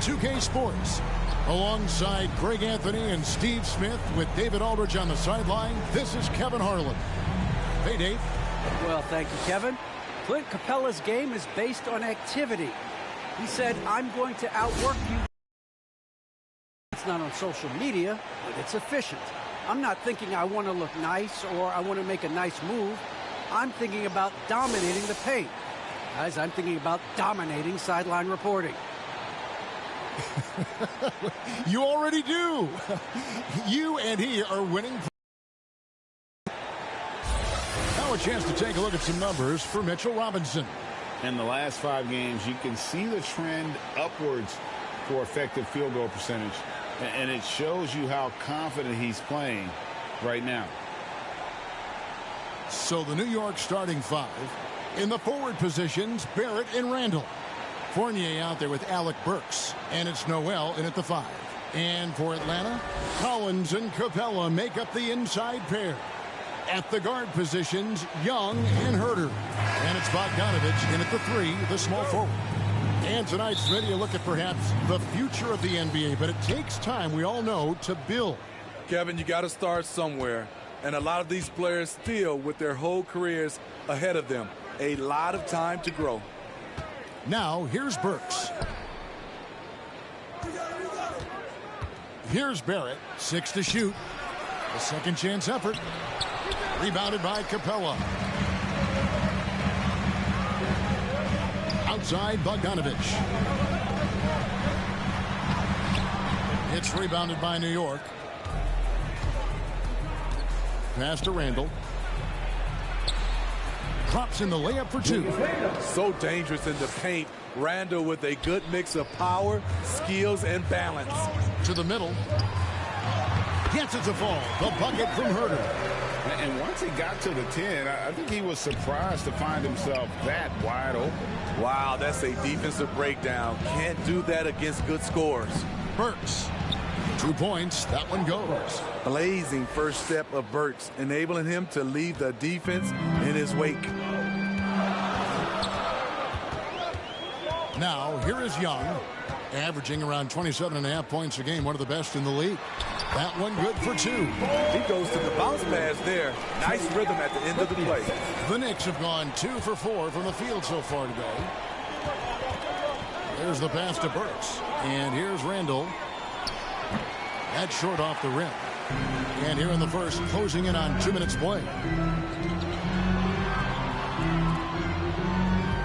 NBA2K Sports. Alongside Greg Anthony and Steve Smith with David Aldridge on the sideline, this is Kevin Harlan. Hey, Dave. Well, thank you, Kevin. Clint Capella's game is based on activity. He said, I'm going to outwork you. It's not on social media, but it's efficient. I'm not thinking I want to look nice or I want to make a nice move. I'm thinking about dominating the paint. Guys, I'm thinking about dominating sideline reporting. You already do. You and he are winning. Now a chance to take a look at some numbers for Mitchell Robinson. In the last 5 games, you can see the trend upwards for effective field goal percentage. And it shows you how confident he's playing right now. So the New York starting 5. In the forward positions, Barrett and Randall. Fournier out there with Alec Burks. And it's Noel in at the 5. And for Atlanta, Collins and Capella make up the inside pair. At the guard positions, Young and Herter. And it's Bogdanovich in at the 3, the small forward. And tonight's video look at perhaps the future of the NBA, but it takes time, we all know, to build. Kevin, you got to start somewhere. And a lot of these players still with their whole careers ahead of them. A lot of time to grow. Now, here's Burks. Here's Barrett, 6 to shoot. A second chance effort. Rebounded by Capella. Outside, Bogdanovich. It's rebounded by New York. Pass to Randall. Drops in the layup for 2. So dangerous in the paint. Randall with a good mix of power, skills, and balance. To the middle. Gets it to fall. The bucket from Herter. And once he got to the 10, I think he was surprised to find himself that wide open. Wow, that's a defensive breakdown. Can't do that against good scores. Burks. 2 points. That one goes. Blazing first step of Burks, enabling him to leave the defense in his wake. Now, here is Young, averaging around 27.5 points a game, one of the best in the league. That one good for 2. He goes to the bounce pass there. Nice rhythm at the end of the play. The Knicks have gone 2 for 4 from the field so far today. There's the pass to Burks. And here's Randall. That's short off the rim. And here in the first, closing in on 2 minutes play.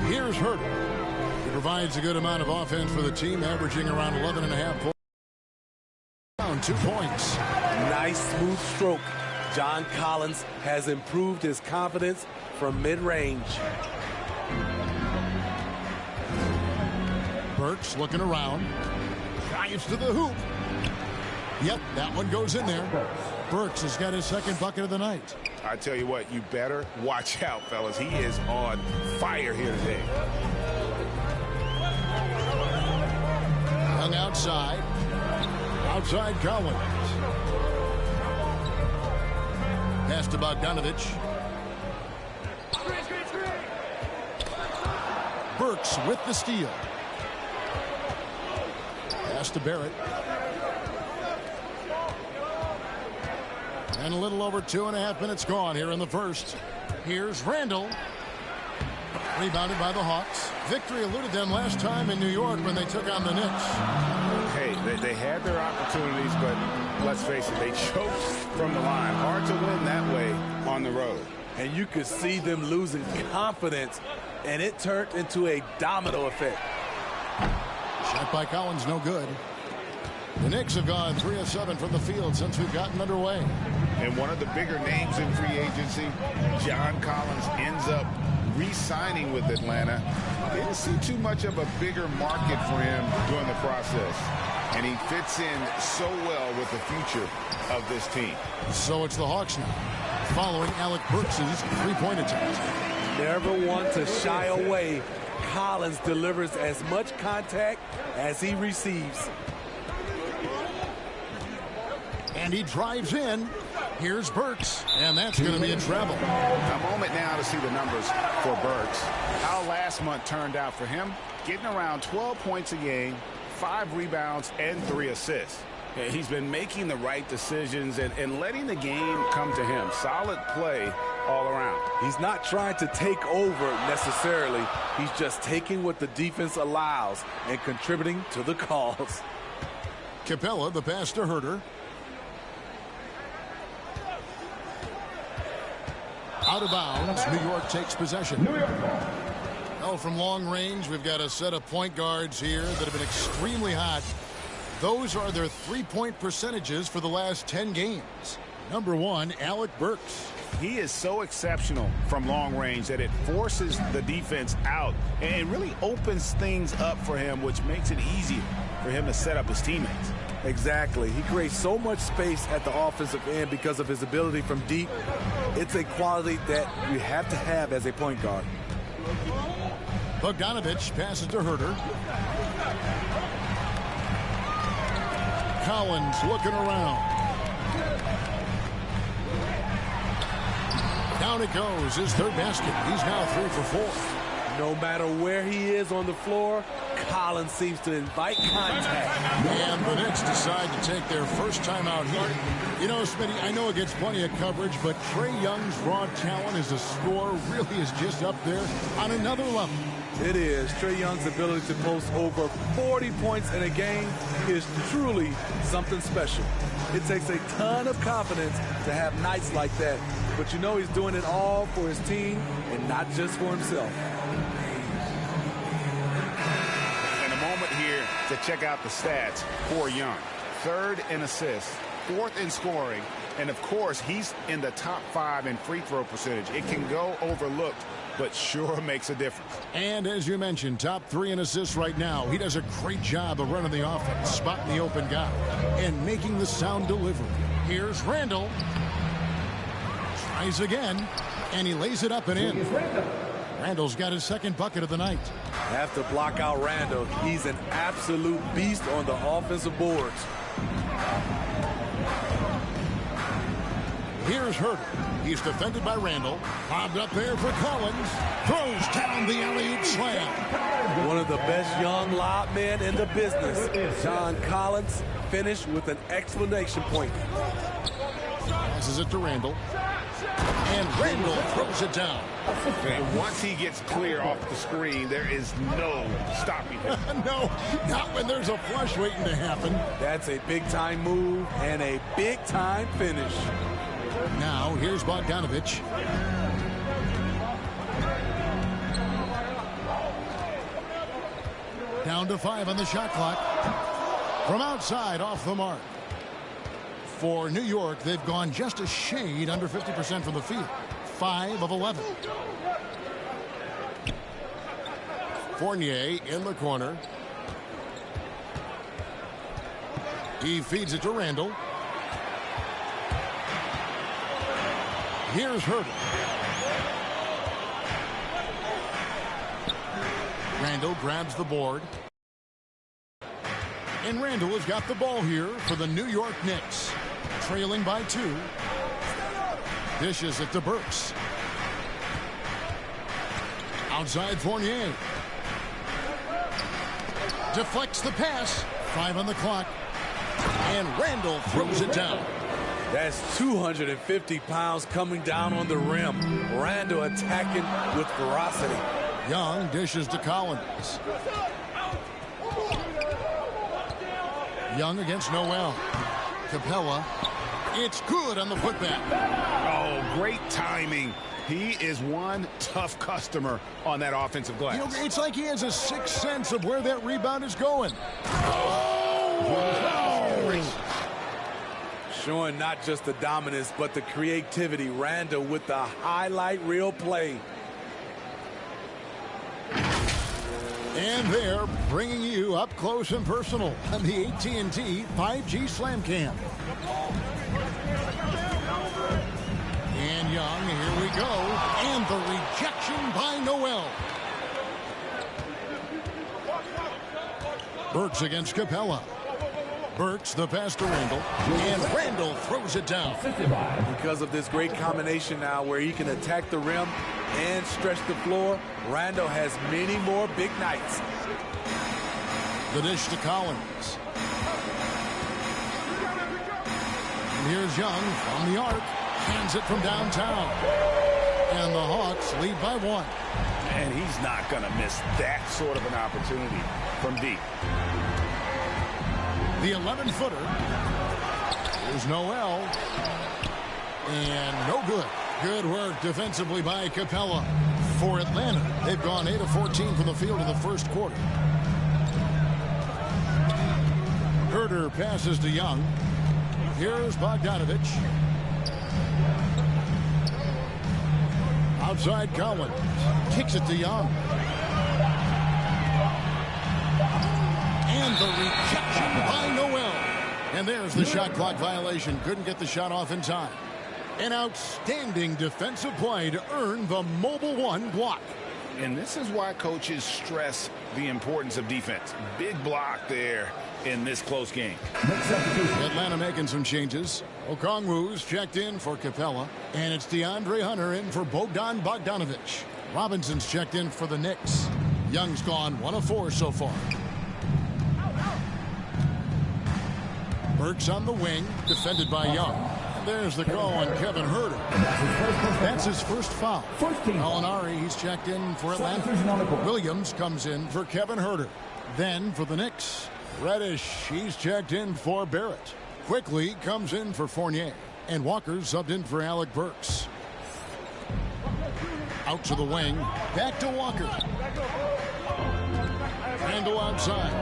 Here's Herter. He provides a good amount of offense for the team, averaging around 11.5 points. 2 points. Nice smooth stroke. John Collins has improved his confidence from mid-range. Burks looking around. Drives to the hoop. Yep, that one goes in there. Burks has got his second bucket of the night. I tell you what, you better watch out, fellas. He is on fire here today. Hung outside. Outside Collins. Pass to Bogdanovich. Burks with the steal. Pass to Barrett. And a little over 2.5 minutes gone here in the first. Here's Randall. Rebounded by the Hawks. Victory eluded them last time in New York when they took on the Knicks. Hey, they had their opportunities, but let's face it, they choked from the line. Hard to win that way on the road. And you could see them losing confidence, and it turned into a domino effect. Shot by Collins, no good. The Knicks have gone 3 of 7 from the field since we've gotten underway. And one of the bigger names in free agency, John Collins, ends up re-signing with Atlanta. Didn't see too much of a bigger market for him during the process. And he fits in so well with the future of this team. So it's the Hawks now, following Alec Burks' 3-point attempt. Never want to shy away. Collins delivers as much contact as he receives. And he drives in. Here's Burks, and that's going to be a travel. A moment now to see the numbers for Burks. How last month turned out for him, getting around 12 points a game, 5 rebounds and 3 assists. Yeah, he's been making the right decisions and letting the game come to him. Solid play all around. He's not trying to take over necessarily. He's just taking what the defense allows and contributing to the cause. Capella, the pass to Herter. Out of bounds. New York takes possession. Well, from long range, we've got a set of point guards here that have been extremely hot. Those are their three-point percentages for the last 10 games. Number 1, Alec Burks. He is so exceptional from long range that it forces the defense out and really opens things up for him, which makes it easier for him to set up his teammates. Exactly. He creates so much space at the offensive end because of his ability from deep. It's a quality that you have to have as a point guard. Bogdanovich passes to Herter. Collins looking around. Down it goes, his third basket. He's now 3 for 4. No matter where he is on the floor, Collins seems to invite contact. And the Knicks decide to take their first time out here. You know, Smitty, I know it gets plenty of coverage, but Trae Young's raw talent as a scorer really is just up there on another level. It is. Trae Young's ability to post over 40 points in a game is truly something special. It takes a ton of confidence to have nights like that, but you know he's doing it all for his team and not just for himself. And a moment here to check out the stats for Young. 3rd in assists, 4th in scoring, and of course he's in the top 5 in free throw percentage. It can go overlooked, but sure makes a difference. And as you mentioned, top 3 in assists right now. He does a great job of running the offense, spotting the open guy, and making the sound delivery. Here's Randall. Tries again, and he lays it up and in. Randall's got his 2nd bucket of the night. Have to block out Randall. He's an absolute beast on the offensive boards. Here's Herter. He's defended by Randall. Bobbed up there for Collins. Throws down the alley-oop slam. One of the best young lob men in the business. John Collins finished with an exclamation point. Passes it to Randall. And Randall throws it down. And once he gets clear off the screen, there is no stopping him. No, not when there's a flush waiting to happen. That's a big-time move and a big-time finish. Now, here's Bogdanovich. Down to 5 on the shot clock. From outside, off the mark. For New York, they've gone just a shade under 50% from the field. 5 of 11. Fournier in the corner. He feeds it to Randall. Here's Herter. Randall grabs the board. And Randall has got the ball here for the New York Knicks. Trailing by 2. Dishes it to Burks. Outside Fournier. Deflects the pass. 5 on the clock. And Randall throws it down. That's 250 pounds coming down on the rim. Randall attacking with ferocity. Young dishes to Collins. Young against Noel. Capella. It's good on the putback. Oh, great timing. He is one tough customer on that offensive glass. You know, it's like he has a sixth sense of where that rebound is going. Oh! Showing not just the dominance, but the creativity. Randall with the highlight reel play. And they're bringing you up close and personal on the AT&T 5G Slam Cam. And Young, here we go. And the rejection by Noel. Burks against Capella. Burks the pass to Randall. And Randall throws it down. Because of this great combination now where he can attack the rim and stretch the floor, Randall has many more big nights. The dish to Collins. And here's Young from the arc. Hands it from downtown. And the Hawks lead by 1. And he's not going to miss that sort of an opportunity from deep. The 11-footer. Here's Noel. And no good. Good work defensively by Capella. For Atlanta, they've gone 8 of 14 from the field in the first quarter. Herter passes to Young. Here's Bogdanovich. Outside Collins. Kicks it to Young. And the rejection by Noel. And there's the shot clock violation. Couldn't get the shot off in time. An outstanding defensive play to earn the mobile 1 block. And this is why coaches stress the importance of defense. Big block there in this close game. Atlanta making some changes. Okongwu's checked in for Capella. And it's DeAndre Hunter in for Bogdan Bogdanovich. Robinson's checked in for the Knicks. Young's gone 1 of 4 so far. Burks on the wing, defended by Young. There's the call on Kevin Herter. That's his first foul. Gallinari, he's checked in for Atlanta. Williams comes in for Kevin Herter. Then for the Knicks, Reddish, he's checked in for Barrett. Quickly comes in for Fournier. And Walker's subbed in for Alec Burks. Out to the wing. Back to Walker. Randall outside.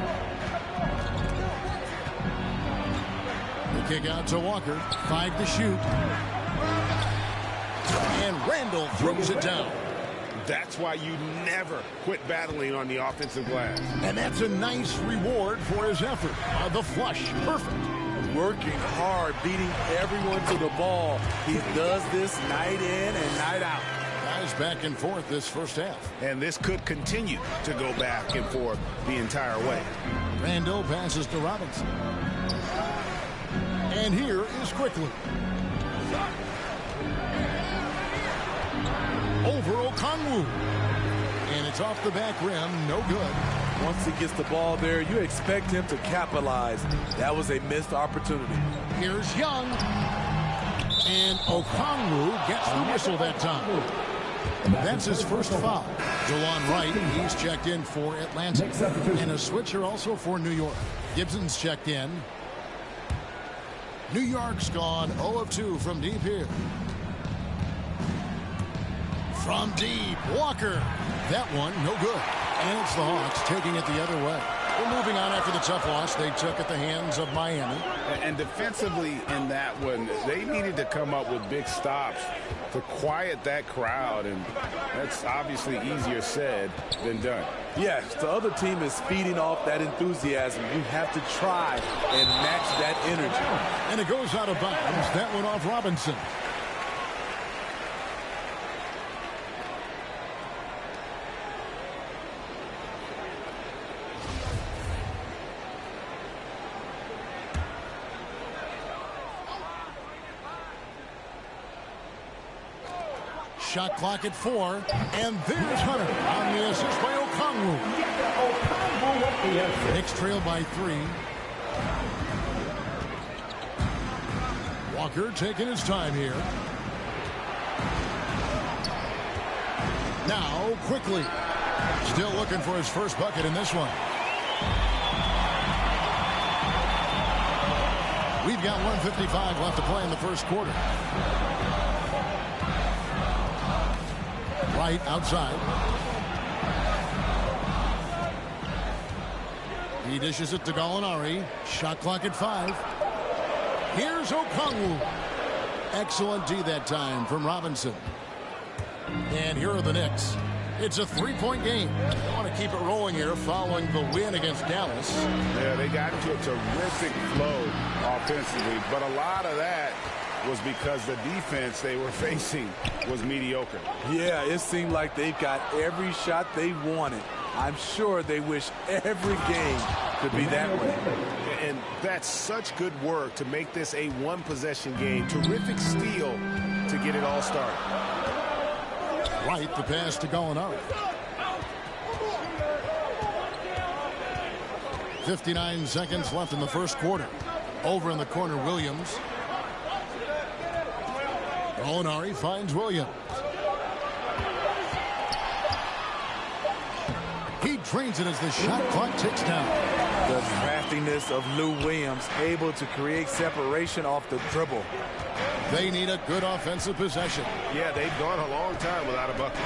The kick out to Walker. 5 to shoot. And Randall throws it down. That's why you never quit battling on the offensive glass. And that's a nice reward for his effort. The flush. Perfect. Working hard, beating everyone to the ball. He does this night in and night out. Guys back and forth this first half. And this could continue to go back and forth the entire way. Randall passes to Robinson. And here is Quickly. Over Okongwu. And it's off the back rim. No good. Once he gets the ball there, you expect him to capitalize. That was a missed opportunity. Here's Young. And Okongwu gets the whistle that time. That's his first foul. Delon Wright, he's checked in for Atlanta. And a switcher also for New York. Gibson's checked in. New York's gone 0 of 2 from deep here. From deep, Walker. That one, no good. And it's the Hawks taking it the other way. We're moving on after the tough loss they took at the hands of Miami. And defensively in that one, they needed to come up with big stops to quiet that crowd. And that's obviously easier said than done. Yes, the other team is feeding off that enthusiasm. You have to try and match that energy. And it goes out of bounds. That one off Robinson. Shot clock at 4, and there's Hunter on the assist by Okongwu. Knicks trail by 3. Walker taking his time here. Now Quickly. Still looking for his first bucket in this one. We've got 1:55 left to play in the first quarter. Right outside. He dishes it to Gallinari. Shot clock at 5. Here's Okongwu. Excellent D that time from Robinson. And here are the Knicks. It's a 3-point game. They want to keep it rolling here following the win against Dallas. Yeah, they got into a terrific flow offensively, but a lot of that was because the defense they were facing was mediocre. Yeah, it seemed like they've got every shot they wanted. I'm sure they wish every game could be that way. And that's such good work to make this a one-possession game. Terrific steal to get it all started. Right, the pass to Gallinari. 59 seconds left in the first quarter. Over in the corner, Williams. Gallinari finds Williams. He drains it as the shot clock ticks down. The craftiness of Lou Williams, able to create separation off the dribble. They need a good offensive possession. Yeah, they've gone a long time without a bucket.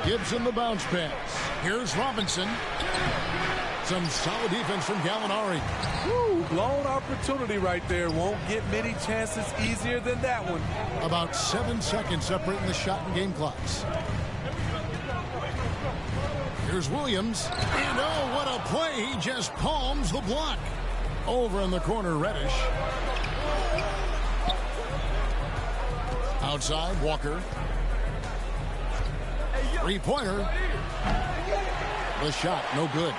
Gibson the bounce pass. Here's Robinson. Some solid defense from Gallinari. Woo, blown opportunity right there. Won't get many chances easier than that one. About 7 seconds separating the shot and game clocks. Here's Williams. And oh, what a play. He just palms the block. Over in the corner, Reddish. Outside, Walker. Three-pointer. The shot, no good.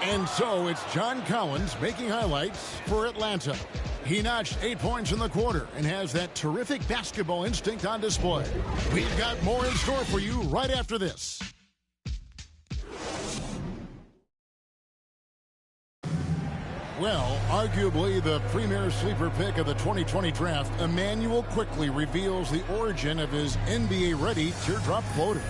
And so it's John Collins making highlights for Atlanta. He notched 8 points in the quarter and has that terrific basketball instinct on display. We've got more in store for you right after this. Well, arguably the premier sleeper pick of the 2020 draft, Emmanuel quickly reveals the origin of his NBA-ready teardrop floater.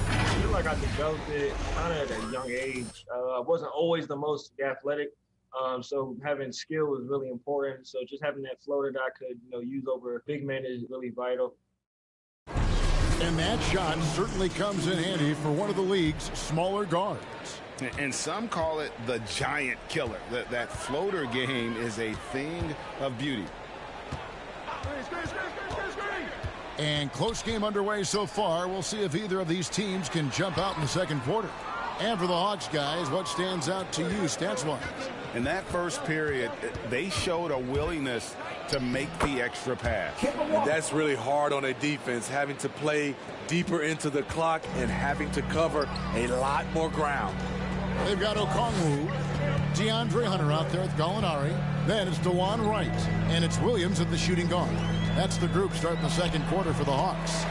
I feel like I developed it kind of at a young age. I wasn't always the most athletic, so having skill was really important. So just having that floater that I could, use over big men is really vital. And that shot certainly comes in handy for one of the league's smaller guards. And some call it the giant killer. That floater game is a thing of beauty. And close game underway so far. We'll see if either of these teams can jump out in the second quarter. And for the Hawks guys, what stands out to you stats-wise? In that first period, they showed a willingness to make the extra pass. And that's really hard on a defense, having to play deeper into the clock and having to cover a lot more ground. They've got Okongwu, DeAndre Hunter out there with Gallinari. Then it's DeJuan Wright, and it's Williams at the shooting guard. That's the group starting the second quarter for the Hawks.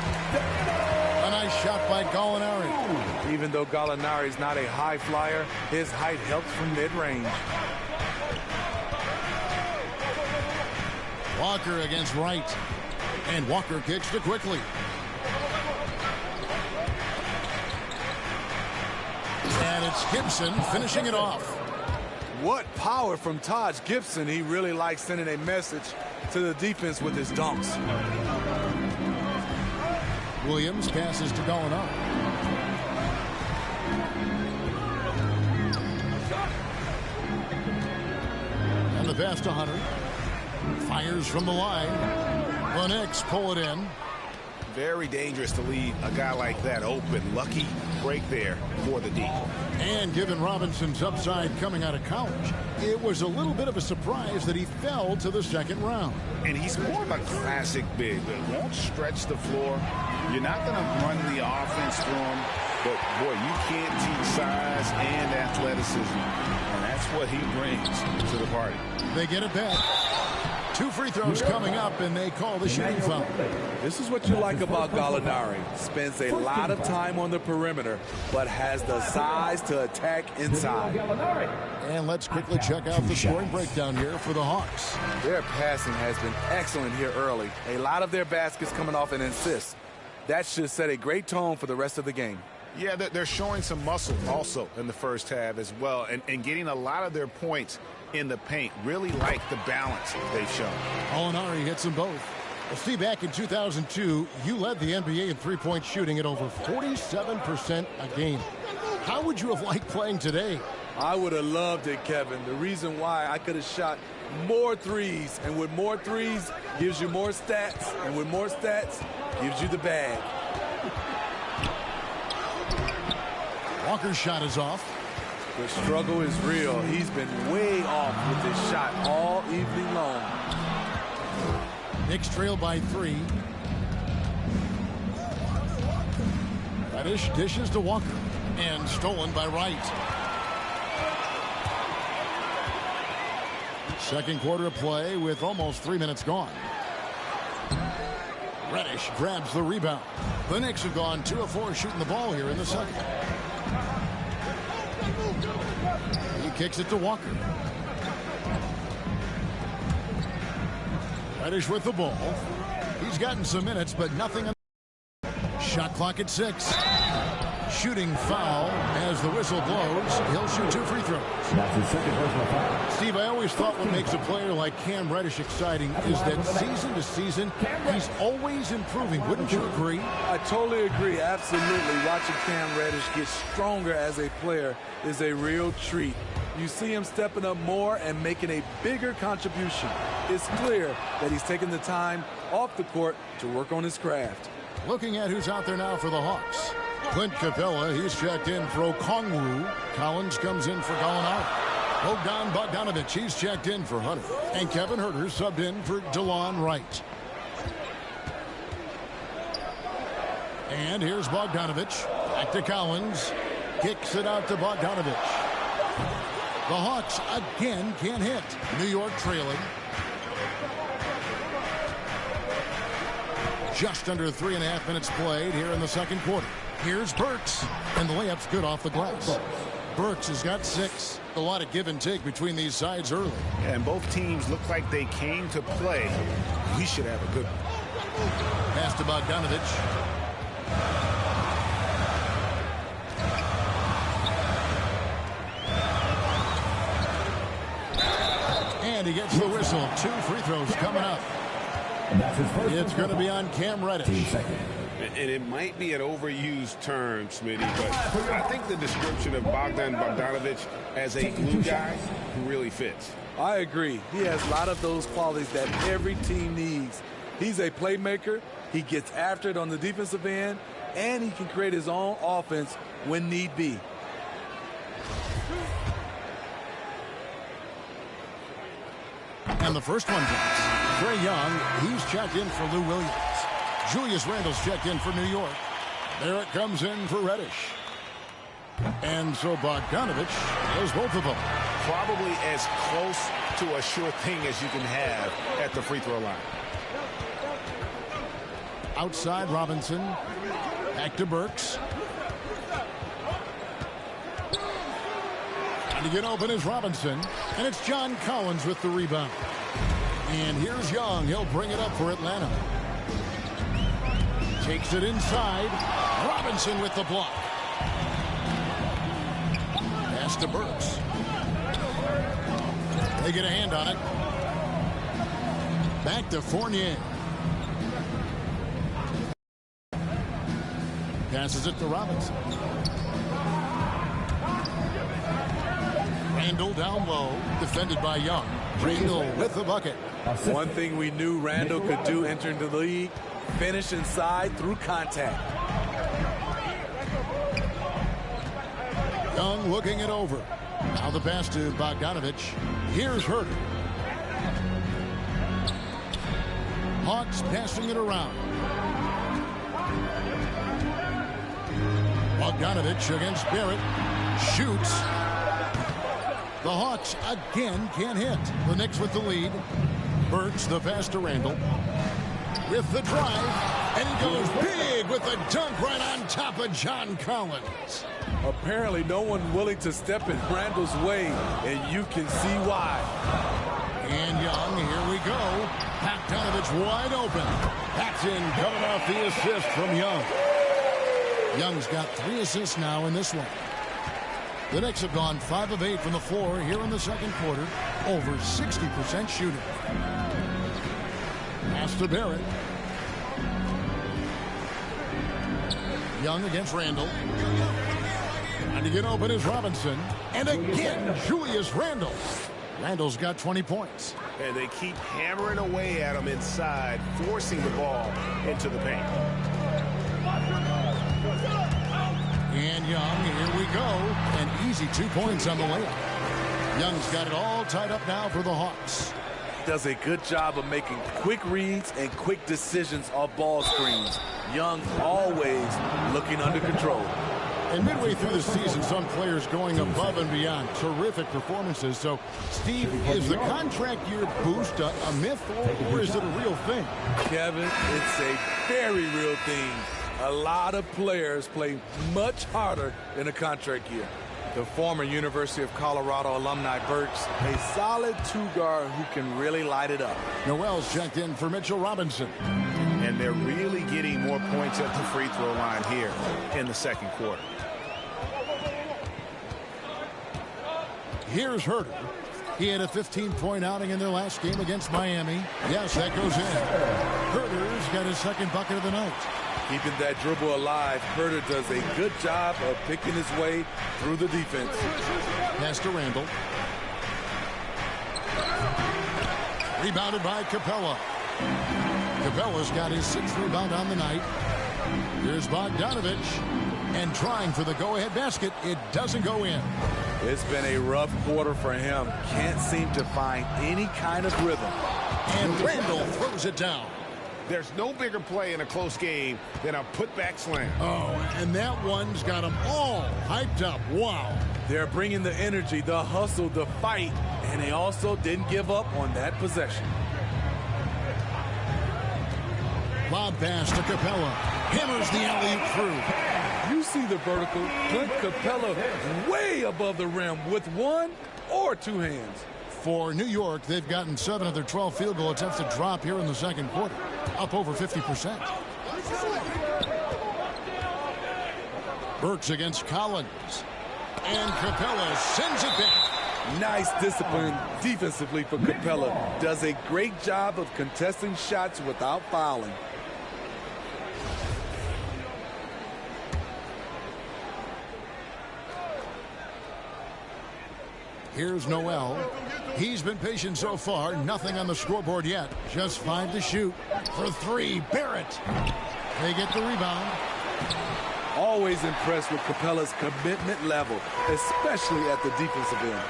A nice shot by Gallinari. Even though Gallinari is not a high flyer, his height helps from mid-range. Walker against Wright. And Walker kicks to quickly. And it's Gibson finishing it off. What power from Taj Gibson. He really likes sending a message to the defense with his dunks. Williams passes to Gallinari. And the pass to Hunter. Fires from the line. The Knicks pull it in. Very dangerous to leave a guy like that open. Lucky break there for the D. And given Robinson's upside coming out of college, it was a little bit of a surprise that he fell to the second round. And he's more of a classic big that won't stretch the floor. You're not going to run the offense through him, but boy, you can't teach size and athleticism, and that's what he brings to the party. They get it back. 2 free throws coming up, and they call the shooting foul. This is what you like about Gallinari. Spends a lot of time on the perimeter, but has the size to attack inside. And let's quickly check out the scoring breakdown here for the Hawks. Their passing has been excellent here early. A lot of their baskets coming off an assist. That should set a great tone for the rest of the game. Yeah, they're showing some muscle also in the first half as well, and getting a lot of their points in the paint. Really like the balance they've shown. Gallinari hits them both. Well, Steve, back in 2002, you led the NBA in three-point shooting at over 47% a game. How would you have liked playing today? I would have loved it, Kevin. The reason why, I could have shot more threes, and with more threes gives you more stats, and with more stats gives you the bag. Walker's shot is off. The struggle is real. He's been way off with his shot all evening long. Knicks trail by 3. Reddish dishes to Walker. And stolen by Wright. Second quarter of play with almost 3 minutes gone. Reddish grabs the rebound. The Knicks have gone 2 of 4 shooting the ball here in the second. He kicks it to Walker. Reddish with the ball. He's gotten some minutes, but nothing. Shot clock at 6. Shooting foul as the whistle blows. He'll shoot 2 free throws. That's his second personal foul. Steve, I always thought what makes a player like Cam Reddish exciting is that season to season, he's always improving. Wouldn't you agree? I totally agree. Absolutely. Watching Cam Reddish get stronger as a player is a real treat. You see him stepping up more and making a bigger contribution. It's clear that he's taking the time off the court to work on his craft. Looking at who's out there now for the Hawks. Clint Capella, he's checked in for Okongwu. Collins comes in for Gallinari. Bogdan Bogdanovic, he's checked in for Hunter. And Kevin Huerter subbed in for DeLon Wright. And here's Bogdanovic. Back to Collins. Kicks it out to Bogdanovic. The Hawks again can't hit. New York trailing. Just under 3.5 minutes played here in the second quarter. Here's Burks, and the layup's good off the glass. Burks has got 6. A lot of give and take between these sides early. Yeah, and both teams look like they came to play. We should have a good one. Pass to Bogdanovic. And he gets the whistle. 2 free throws coming up. It's going to be on Cam Reddish. And it might be an overused term, Smitty, but I think the description of Bogdan Bogdanovic as a glue guy really fits. I agree. He has a lot of those qualities that every team needs. He's a playmaker. He gets after it on the defensive end, and he can create his own offense when need be. And the first one drops. Trae Young, he's checked in for Lou Williams. Julius Randle's checked in for New York. There it comes in for Reddish. And so Bogdanovic has both of them. Probably as close to a sure thing as you can have at the free throw line. Outside Robinson. Back to Burks. Trying to get open is Robinson. And it's John Collins with the rebound. And here's Young. He'll bring it up for Atlanta. Takes it inside. Robinson with the block. Pass to Burks. They get a hand on it. Back to Fournier. Passes it to Robinson. Randle down low. Defended by Young. Randle with the bucket. One thing we knew Randle could do entering the league, finish inside through contact. Young looking it over. Now the pass to Bogdanovic. Here's Huerter. Hawks passing it around. Bogdanovic against Barrett. Shoots. The Hawks again can't hit. The Knicks with the lead. Burks the pass to Randle. With the drive. And he goes big with the dunk right on top of John Collins. Apparently no one willing to step in Randle's way, and you can see why. And Young, here we go. Bogdanovic wide open. That's in, coming off the assist from Young. Young's got 3 assists now in this one. The Knicks have gone 5 of 8 from the floor here in the second quarter. Over 60% shooting. Pass to Barrett. Young against Randle. Trying to get open is Robinson. And again, Julius Randle. Randle's got 20 points. And they keep hammering away at him inside, forcing the ball into the paint. And Young, here we go. An easy 2 points on the layup. Young's got it all tied up now for the Hawks. Does a good job of making quick reads and quick decisions off ball screens. Young always looking under control. And midway through the season, some players going above and beyond. Terrific performances. So, Steve, is the contract year boost a myth, or is it a real thing? Kevin, it's a very real thing. A lot of players play much harder in a contract year. The former University of Colorado alumni Burks, a solid two-guard who can really light it up. Noel's checked in for Mitchell Robinson. And they're really getting more points at the free throw line here in the second quarter. Here's Herter. He had a 15-point outing in their last game against Miami. Yes, that goes in. Herter's got his second bucket of the night. Keeping that dribble alive, Herter does a good job of picking his way through the defense. Pass to Randall. Rebounded by Capella. Capella's got his sixth rebound on the night. Here's Bogdanovich. And trying for the go-ahead basket. It doesn't go in. It's been a rough quarter for him. Can't seem to find any kind of rhythm. And Randall throws it down. There's no bigger play in a close game than a putback slam. Oh, and that one's got them all hyped up. Wow. They're bringing the energy, the hustle, the fight, and they also didn't give up on that possession. Lob pass to Capella. Hammers the alley-oop through. You see the vertical. Clint Capella way above the rim with one or two hands. For New York, they've gotten 7 of their 12 field goal attempts to drop here in the second quarter. Up over 50%. Burks against Collins. And Capella sends it back. Nice discipline defensively for Capella. Does a great job of contesting shots without fouling. Here's Noel. He's been patient so far. Nothing on the scoreboard yet. Just 5 to shoot. For 3, Barrett. They get the rebound. Always impressed with Capella's commitment level, especially at the defensive end.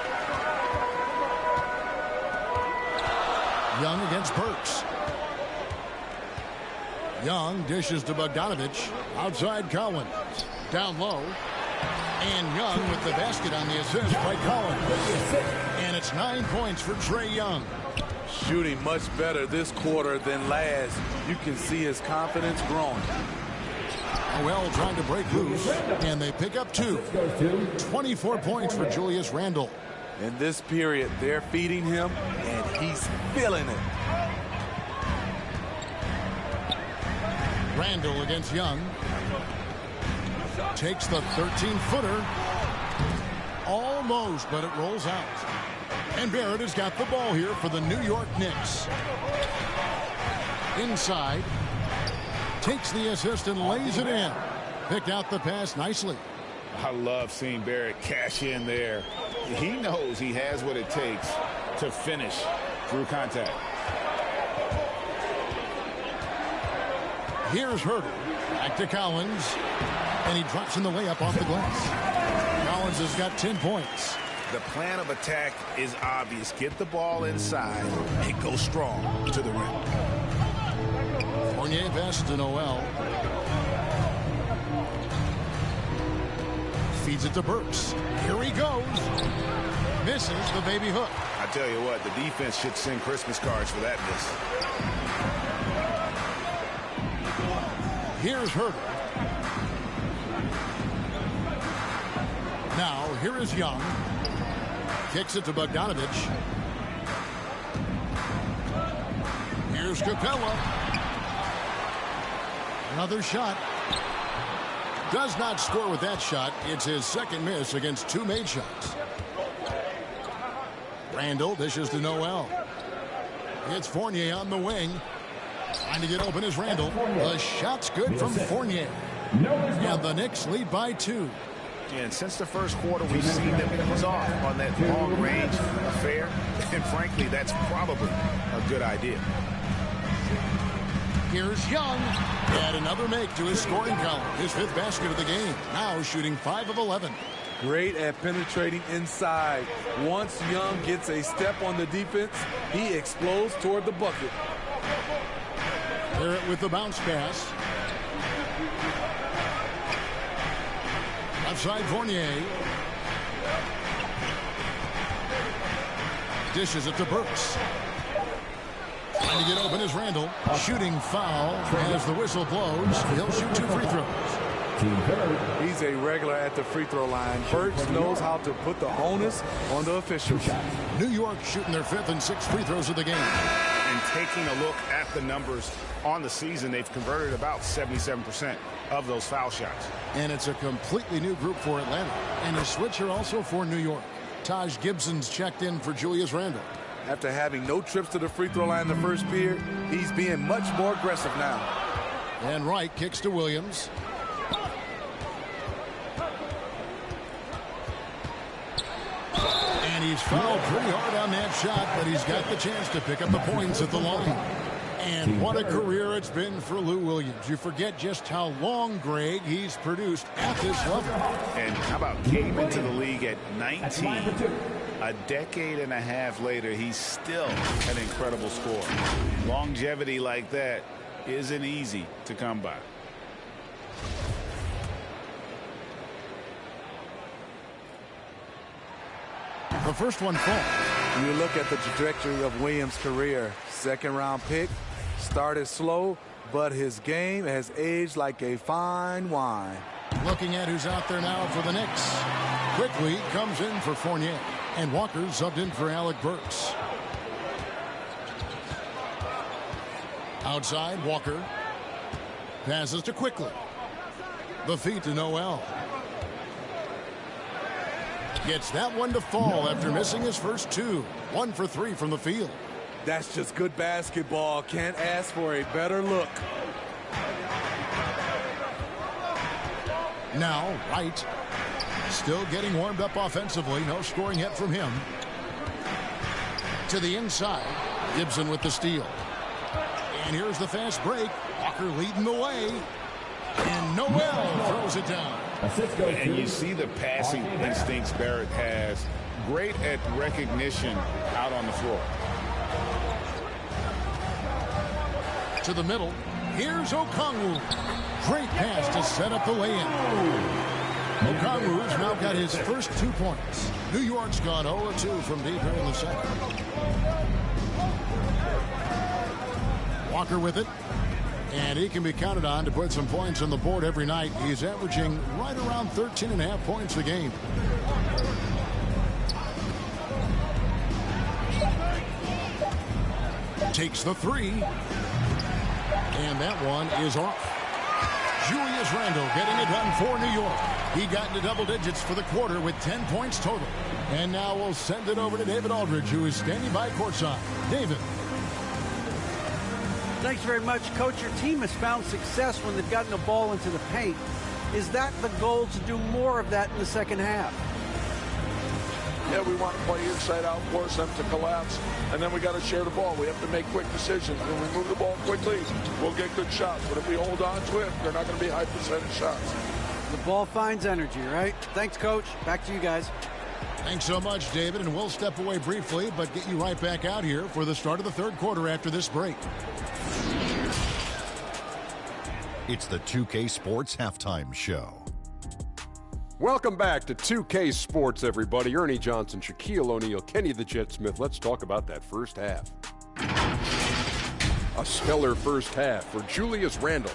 Young against Burks. Young dishes to Bogdanovich. Outside Collins. Down low. And Young with the basket on the assist by Collins. And it's 9 points for Trae Young. Shooting much better this quarter than last. You can see his confidence growing. Noel trying to break loose. And they pick up 2. 24 points for Julius Randle. In this period, they're feeding him, and he's feeling it. Randle against Young. Takes the 13-footer. Almost, but it rolls out. And Barrett has got the ball here for the New York Knicks. Inside. Takes the assist and lays it in. Picked out the pass nicely. I love seeing Barrett cash in there. He knows he has what it takes to finish through contact. Here's Herter. Back to Collins. And he drops in the layup off the glass. Collins has got 10 points. The plan of attack is obvious. Get the ball inside and go strong to the rim. Fournier passes to Noel. Feeds it to Burks. Here he goes. Misses the baby hook. I tell you what, the defense should send Christmas cards for that miss. Here's Herter. Now, here is Young. Kicks it to Bogdanovich. Here's Capella. Another shot. Does not score with that shot. It's his second miss against 2 made shots. Randall dishes to Noel. It's Fournier on the wing. Trying to get open is Randall. The shot's good from Fournier. And the Knicks lead by 2. And since the first quarter, we've seen them ease off on that long-range affair. And frankly, that's probably a good idea. Here's Young. Add another make to his scoring column. His 5th basket of the game. Now shooting 5 of 11. Great at penetrating inside. Once Young gets a step on the defense, he explodes toward the bucket. Barrett with the bounce pass. Left side, Fournier. Dishes it to Burks. Trying to get open is Randall. Shooting foul as the whistle blows. He'll shoot 2 free throws. He's a regular at the free throw line. Burks knows how to put the onus on the officials. New York shooting their 5th and 6th free throws of the game. And taking a look at the numbers on the season, they've converted about 77% of those foul shots. And it's a completely new group for Atlanta. And a switcher also for New York. Taj Gibson's checked in for Julius Randle. After having no trips to the free throw line in the first period, he's being much more aggressive now. And Wright kicks to Williams. And he's fouled pretty hard on that shot, but he's got the chance to pick up the points at the line. And what a career it's been for Lou Williams. You forget just how long, Greg, he's produced at this level. And how about came into the league at 19? A decade and a half later, he's still an incredible scorer. Longevity like that isn't easy to come by. The first one falls. You look at the trajectory of Williams' career. Second-round pick, started slow, but his game has aged like a fine wine. Looking at who's out there now for the Knicks. Quickly comes in for Fournier. And Walker subbed in for Alec Burks. Outside, Walker. Passes to Quickly. The feed to Noel. Gets that one to fall after missing his first 2. 1 for 3 from the field. That's just good basketball. Can't ask for a better look. Now, Wright. Still getting warmed up offensively. No scoring yet from him. To the inside. Gibson with the steal. And here's the fast break. Walker leading the way. And Noel throws it down. And you see the passing instincts Barrett has. Great at recognition out on the floor. To the middle. Here's Okongwu. Great pass to set up the lay-in. Okongwu's now got his first 2 points. New York's gone 0-2 from deep here in the second. Walker with it. And he can be counted on to put some points on the board every night. He's averaging right around 13.5 points a game. Takes the 3. And that one is off. Julius Randle getting it done for New York. He got into double digits for the quarter with 10 points total. And now we'll send it over to David Aldridge, who is standing by courtside. David. Thanks very much, Coach. Your team has found success when they've gotten the ball into the paint. Is that the goal, to do more of that in the second half? Yeah, we want to play inside out, force them to collapse, and then we got to share the ball. We have to make quick decisions. When we move the ball quickly, we'll get good shots. But if we hold on to it, they're not going to be high percentage shots. The ball finds energy, right? Thanks, Coach. Back to you guys. Thanks so much, David, and we'll step away briefly, but get you right back out here for the start of the third quarter after this break. It's the 2K Sports Halftime Show. Welcome back to 2K Sports, everybody. Ernie Johnson, Shaquille O'Neal, Kenny the Jet Smith. Let's talk about that first half. A stellar first half for Julius Randle.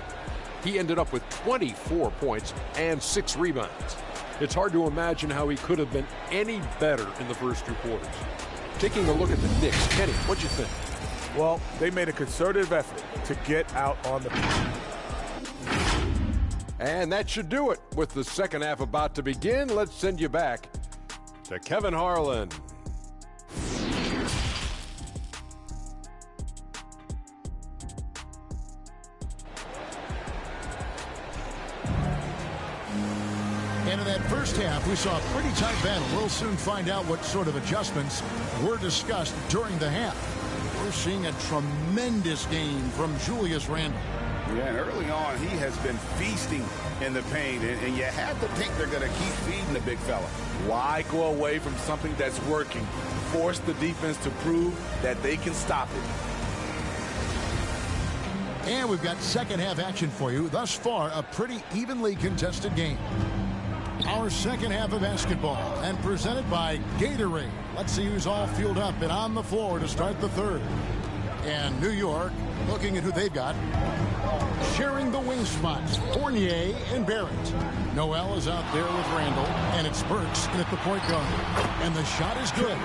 He ended up with 24 points and 6 rebounds. It's hard to imagine how he could have been any better in the first 2 quarters. Taking a look at the Knicks, Kenny, what'd you think? Well, they made a concerted effort to get out on the field. And that should do it. With the second half about to begin, let's send you back to Kevin Harlan. And in that first half, we saw a pretty tight battle. We'll soon find out what sort of adjustments were discussed during the half. We're seeing a tremendous game from Julius Randle. Yeah, and early on, he has been feasting in the paint, and you have to think they're going to keep feeding the big fella. Why go away from something that's working? Force the defense to prove that they can stop it. And we've got second half action for you. Thus far, a pretty evenly contested game. Our second half of basketball, and presented by Gatorade. Let's see who's all fueled up and on the floor to start the third. And New York, looking at who they've got, sharing the wing spots, Fournier and Barrett. Noel is out there with Randall, and it's Burks in at the point guard. And the shot is good.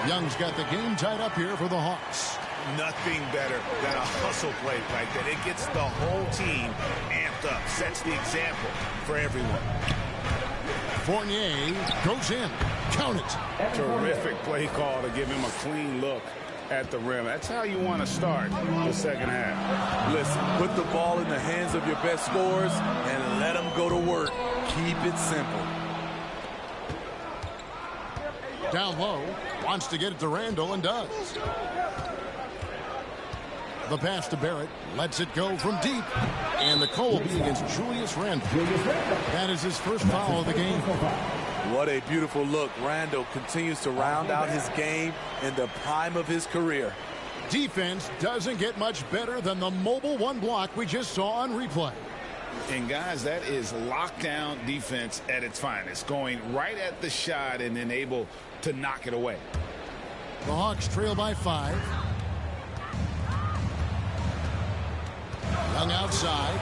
Young's got the game tied up here for the Hawks. Nothing better than a hustle play like that. It gets the whole team amped up, sets the example for everyone. Fournier goes in. Count it. Terrific play call to give him a clean look at the rim. That's how you want to start the second half. Listen, put the ball in the hands of your best scorers and let them go to work. Keep it simple. Down low, wants to get it to Randall and does. The pass to Barrett, lets it go from deep. And the call will be against Julius Randle. That is his first foul of the game. What a beautiful look. Randall continues to round out his game in the prime of his career. Defense doesn't get much better than the mobile one block we just saw on replay. And guys, that is lockdown defense at its finest. Going right at the shot and then able to knock it away. The Hawks trail by 5. Young outside.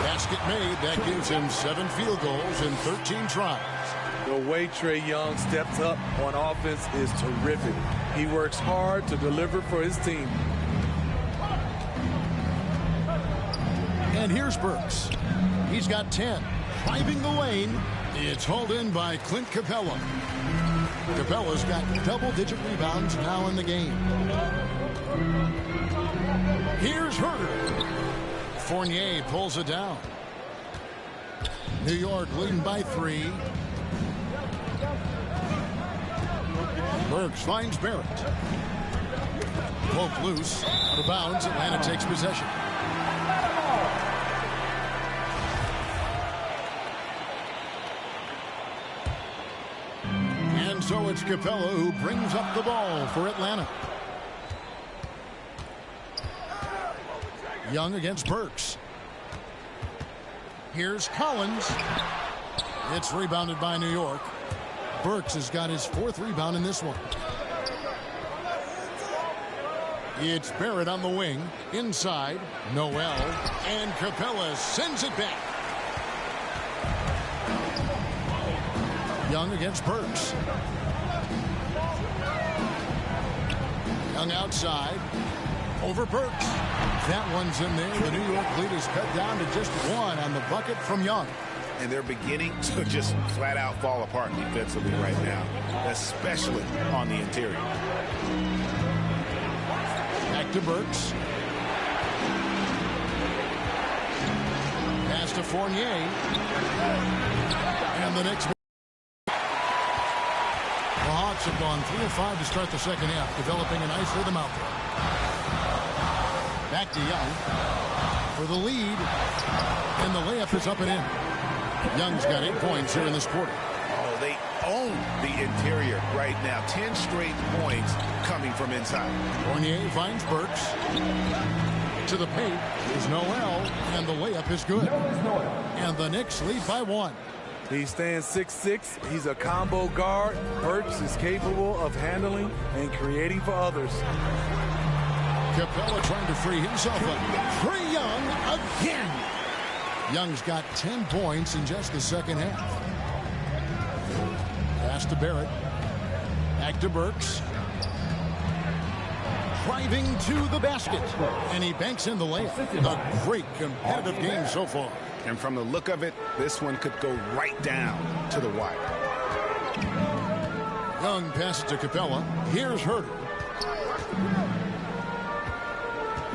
Basket made. That gives him 7 field goals in 13 tries. The way Trae Young steps up on offense is terrific. He works hard to deliver for his team. And here's Burks. He's got 10. Driving the lane. It's hauled in by Clint Capella. Capella's got double-digit rebounds now in the game. Here's Herter. Fournier pulls it down. New York leading by 3. Burks finds Barrett. Poke loose. Out of bounds. Atlanta takes possession. And so it's Capella who brings up the ball for Atlanta. Young against Burks. Here's Collins. It's rebounded by New York. Burks has got his 4th rebound in this one. It's Barrett on the wing. Inside, Noel. And Capella sends it back. Young against Burks. Young outside. Over Burks. That one's in there. The New York lead is cut down to just 1 on the bucket from Young. And they're beginning to just flat out fall apart defensively right now, especially on the interior. Back to Burks. Pass to Fournier. And the Knicks. The Hawks have gone 3 of 5 to start the second half, developing a nice rhythm out there. Back to Young for the lead. And the layup is up and in. Young's got 8 points here in this quarter. Oh, they own the interior right now. 10 straight points coming from inside. Fournier finds Burks. To the paint is Noel, and the layup is good. And the Knicks lead by 1. He stands 6'6". He's a combo guard. Burks is capable of handling and creating for others. Capella trying to free himself up. Trae Young again. Young's got 10 points in just the second half. Pass to Barrett. Back to Burks. Driving to the basket. And he banks in the layup. A great competitive game so far. And from the look of it, this one could go right down to the wire. Young passes to Capella. Here's Herter.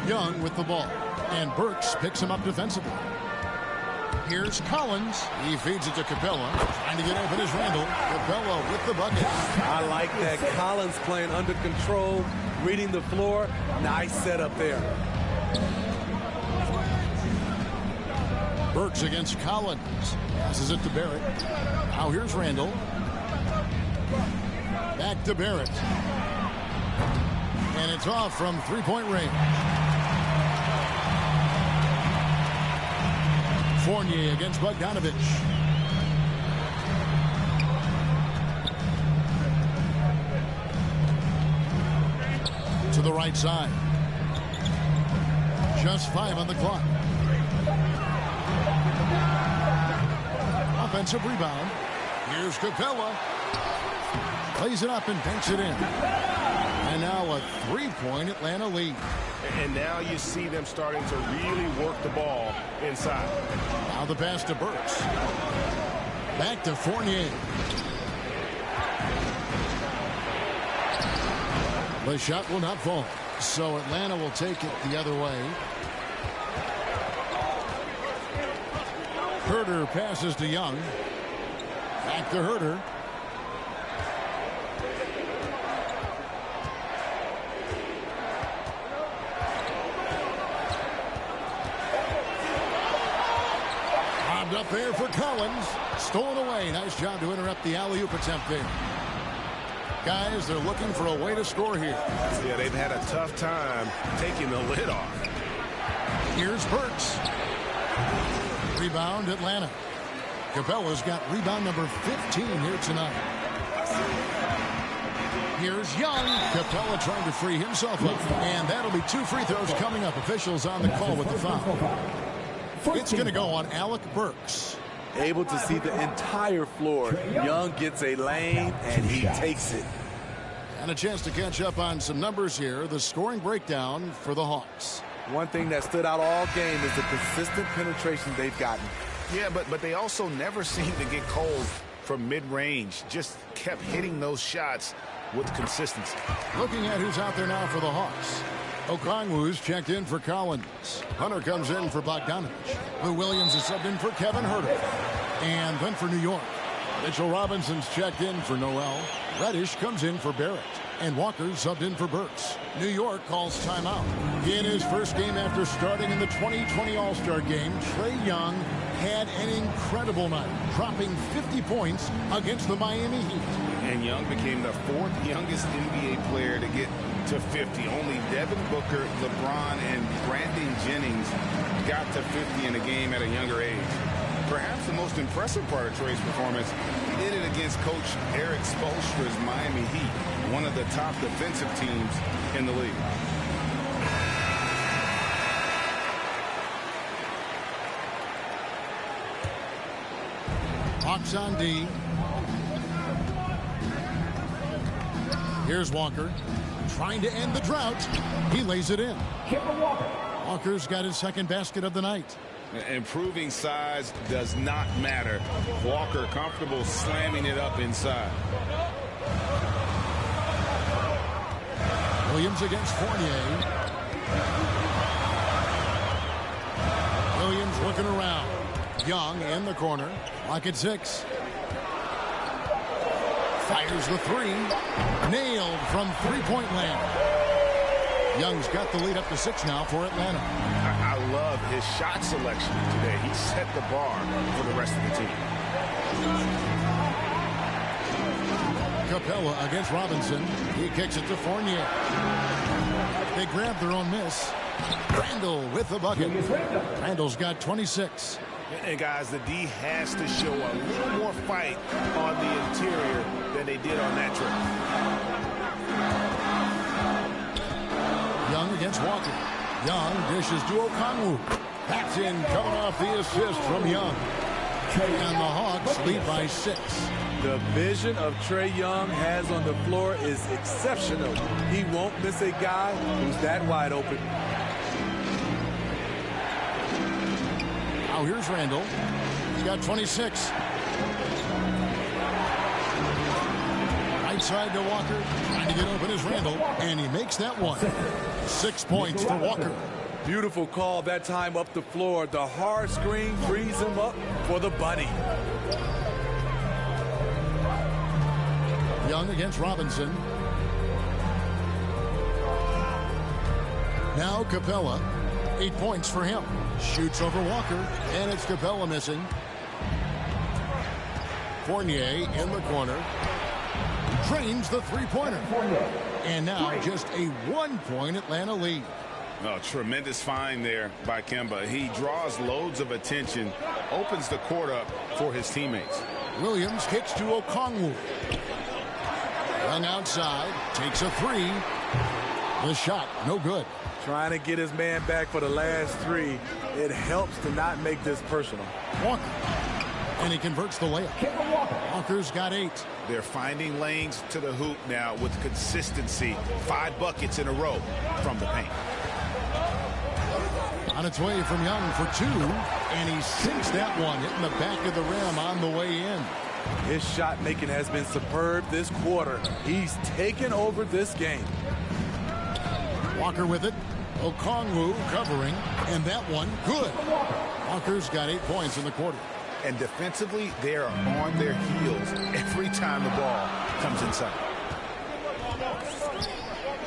Young with the ball. And Burks picks him up defensively. Here's Collins. He feeds it to Capella. Trying to get open is Randall. Capella with the bucket. I like that. Collins playing under control, reading the floor. Nice setup there. Burks against Collins. Passes it to Barrett. Now here's Randall. Back to Barrett. And it's off from three-point range. Fournier against Bogdanovich. To the right side. Just 5 on the clock. Offensive rebound. Here's Capella. Plays it up and banks it in. And now a 3-point Atlanta lead. And now you see them starting to really work the ball inside. Now the pass to Burks. Back to Fournier. The shot will not fall. So Atlanta will take it the other way. Herter passes to Young. Back to Herter. Bobbed up there for Collins. Stolen away. Nice job to interrupt the alley-oop attempt there. Guys, they're looking for a way to score here. Yeah, they've had a tough time taking the lid off. Here's Burks. Rebound, Atlanta. Capella's got rebound number 15 here tonight. Here's Young. Capella trying to free himself up. And that'll be 2 free throws coming up. Officials on the call with the foul. It's going to go on Alec Burks. Able to see the entire floor. Young gets a lane, and he takes it. And a chance to catch up on some numbers here. The scoring breakdown for the Hawks. One thing that stood out all game is the consistent penetration they've gotten. Yeah, but they also never seem to get cold from mid-range. Just kept hitting those shots with consistency. Looking at who's out there now for the Hawks. Okongwu's checked in for Collins. Hunter comes in for Bogdanovich. Lou Williams is subbed in for Kevin Herter. And then for New York, Mitchell Robinson's checked in for Noel. Reddish comes in for Barrett. And Walker subbed in for Burks. New York calls timeout. In his first game after starting in the 2020 All-Star game, Trae Young had an incredible night, dropping 50 points against the Miami Heat. And Young became the 4th youngest NBA player to get to 50. Only Devin Booker, LeBron, and Brandon Jennings got to 50 in a game at a younger age. Perhaps the most impressive part of Trae's performance, he did it against Coach Eric Spoelstra's Miami Heat, one of the top defensive teams in the league. Hawks on D. Here's Walker. Trying to end the drought. He lays it in. Walker's got his second basket of the night. Improving size does not matter. Walker comfortable slamming it up inside. Williams against Fournier. Williams looking around. Young in the corner. Lock at 6. Fires the 3. Nailed from 3-point land. Young's got the lead up to 6 now for Atlanta. I love his shot selection today. He set the bar for the rest of the team. Capella against Robinson. He kicks it to Fournier. They grab their own miss. Randall with the bucket. Randall's got 26. And guys, the D has to show a little more fight on the interior than they did on that trip. Young against Walker. Young dishes to Okongwu. That's in, coming off the assist from Young. And the Hawks lead by 6. The vision of Trae Young has on the floor is exceptional. He won't miss a guy who's that wide open. Now here's Randall. He's got 26. Right side to Walker. Trying to get open is Randall. And he makes that one. 6 points for Walker. Beautiful call that time up the floor. The hard screen frees him up for the bunny. Young against Robinson. Now Capella. 8 points for him. Shoots over Walker. And it's Capella missing. Fournier in the corner. Drains the 3-pointer. And now just a 1-point Atlanta lead. Oh, tremendous find there by Kemba. He draws loads of attention, opens the court up for his teammates. Williams kicks to Okongwu. Young outside, takes a three. The shot, no good. Trying to get his man back for the last three. It helps to not make this personal. Walker. And he converts the layup. Walker's got 8. They're finding lanes to the hoop now with consistency. 5 buckets in a row from the paint. On its way from Young for 2. And he sinks that one, hitting the back of the rim on the way in. His shot making has been superb this quarter. He's taken over this game. Walker with it. Okongwu covering. And that one, good. Walker's got 8 points in the quarter. And defensively, they are on their heels every time the ball comes inside.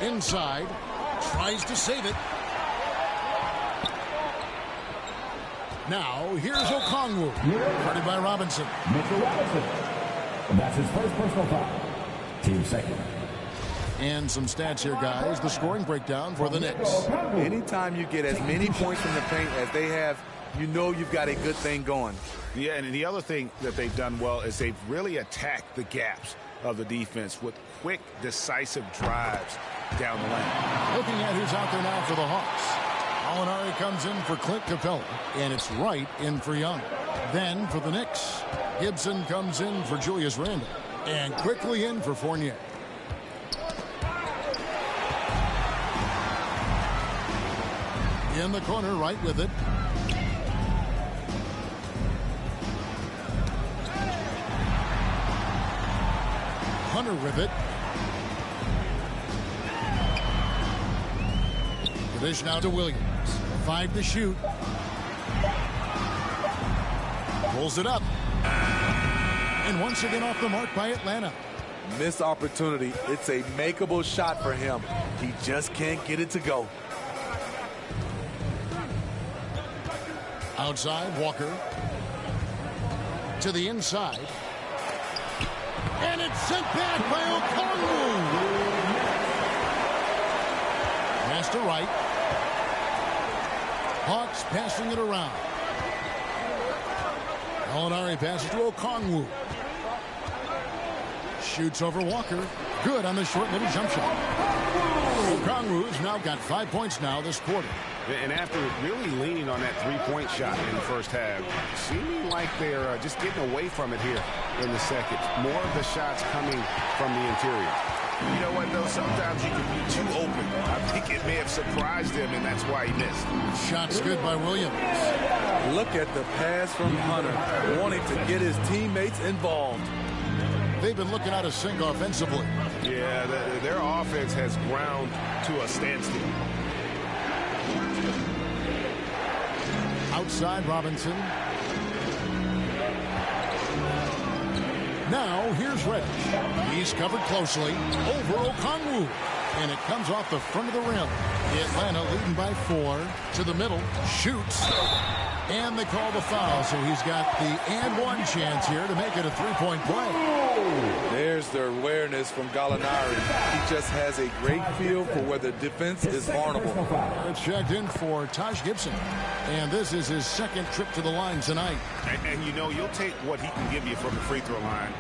Inside. Tries to save it. Now, here's Okongwu. Guarded by Robinson. Mitchell Robinson. That's his first personal foul. Team second. And some stats here, guys. The scoring breakdown for the Knicks. Anytime you get as many points from the paint as they have, you know you've got a good thing going. Yeah, and the other thing that they've done well is they've really attacked the gaps of the defense with quick, decisive drives down the lane. Looking at who's out there now for the Hawks. Molinari comes in for Clint Capella, and it's Wright in for Young. Then for the Knicks, Gibson comes in for Julius Randle, and quickly in for Fournier. In the corner, Wright with it. Hunter with it. The dish now to Williams. 5 to shoot. Pulls it up. And once again off the mark by Atlanta. Missed opportunity. It's a makeable shot for him. He just can't get it to go. Outside, Walker. To the inside. And it's sent back by Okongwu. Pass to Wright. Hawks passing it around. Molinari passes to Okongwu. Shoots over Walker. Good on the short little jump shot. Okongwu's now got 5 points now this quarter. And after really leaning on that three-point shot in the first half, seeming like they're just getting away from it here in the second. More of the shots coming from the interior. You know what, though? Sometimes you can be too open. I think it may have surprised him, and that's why he missed. Shot's good by Williams. Look at the pass from Hunter, wanting to get his teammates involved. They've been looking out of sync offensively. Yeah, their offense has ground to a standstill. Outside Robinson. Now here's Reddish. He's covered closely over Okongwu. And it comes off the front of the rim. Atlanta leading by 4 to the middle. Shoots. And they call the foul. So he's got the and one chance here to make it a three-point play. There's the awareness from Gallinari. He just has a great feel for where the defense is vulnerable. It's checked in for Taj Gibson. And this is his second trip to the line tonight. And you know, you'll take what he can give you from the free throw line.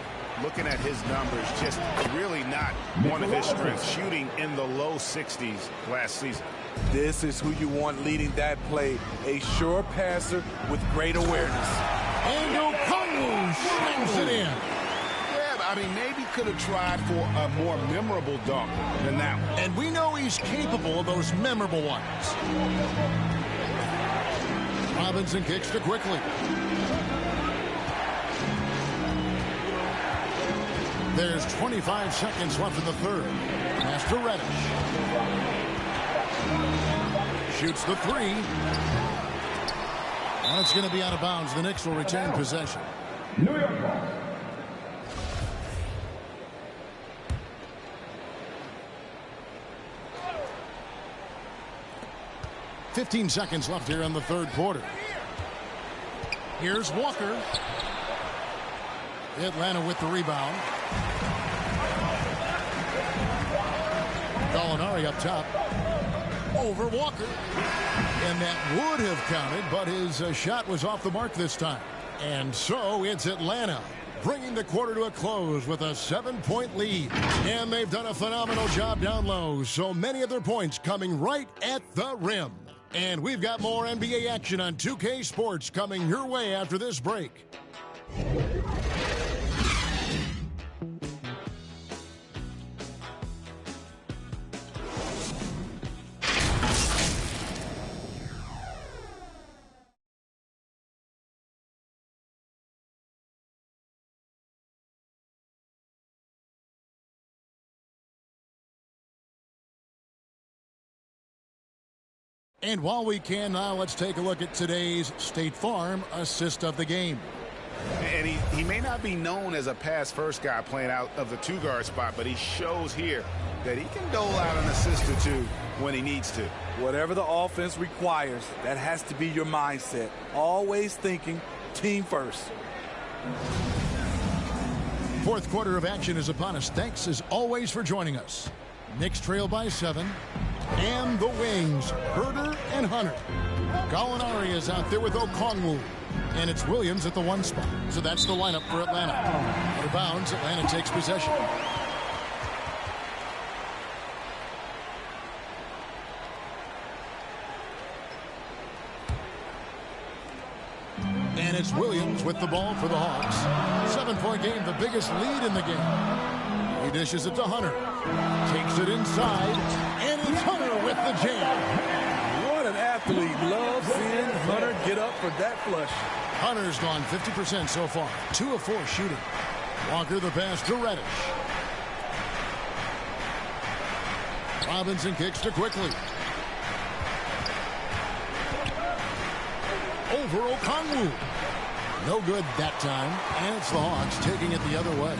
Looking at his numbers, just really not one of his strengths, shooting in the low 60s last season. This is who you want leading that play. A sure passer with great awareness. And Okongwu slams it in. Yeah, I mean, maybe could have tried for a more memorable dunk than that one. And we know he's capable of those memorable ones. Robinson kicks to quickly. There's 25 seconds left in the third. Pass to Reddish. Shoots the three. Well, it's going to be out of bounds. The Knicks will retain possession. New York ball. $15 seconds left here in the third quarter. Here's Walker. Atlanta with the rebound. Gallinari up top. over Walker. And that would have counted, but his shot was off the mark this time. And so it's Atlanta bringing the quarter to a close with a 7-point lead. And they've done a phenomenal job down low. So many of their points coming right at the rim. And we've got more NBA action on 2K Sports coming your way after this break. And while we can now, let's take a look at today's State Farm assist of the game. And he may not be known as a pass-first guy playing out of the two-guard spot, but he shows here that he can dole out an assist or two when he needs to. Whatever the offense requires, that has to be your mindset. Always thinking team first. Fourth quarter of action is upon us. Thanks as always for joining us. Knicks trail by 7. And the wings, Herder and Hunter. Gallinari is out there with Okongwu. And it's Williams at the 1 spot. So that's the lineup for Atlanta. Out of bounds, Atlanta takes possession. And it's Williams with the ball for the Hawks. 7-point game, the biggest lead in the game. He dishes it to Hunter. Takes it inside, and it's Hunter with the jam. What an athlete. Love seeing Hunter get up for that flush. Hunter's gone 50% so far. 2 of 4 shooting. Walker the pass to Reddish. Robinson kicks to Quickly. Over Okongwu. No good that time, and it's the Hawks taking it the other way.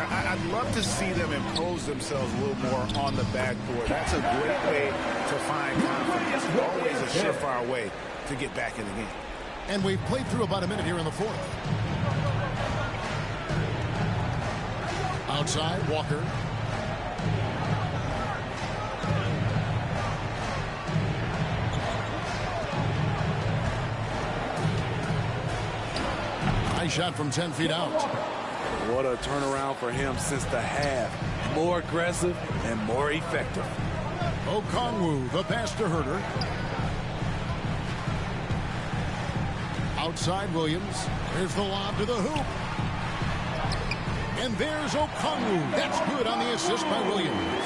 I'd love to see them impose themselves a little more on the backboard. That's a great way to find confidence. Always a surefire way to get back in the game. And we've played through about a minute here in the fourth. Outside, Walker. Nice shot from 10 feet out. What a turnaround for him since the half. More aggressive and more effective. Okongwu, the pass to Herder. Outside Williams. Here's the lob to the hoop. And there's Okongwu. That's good on the assist by Williams.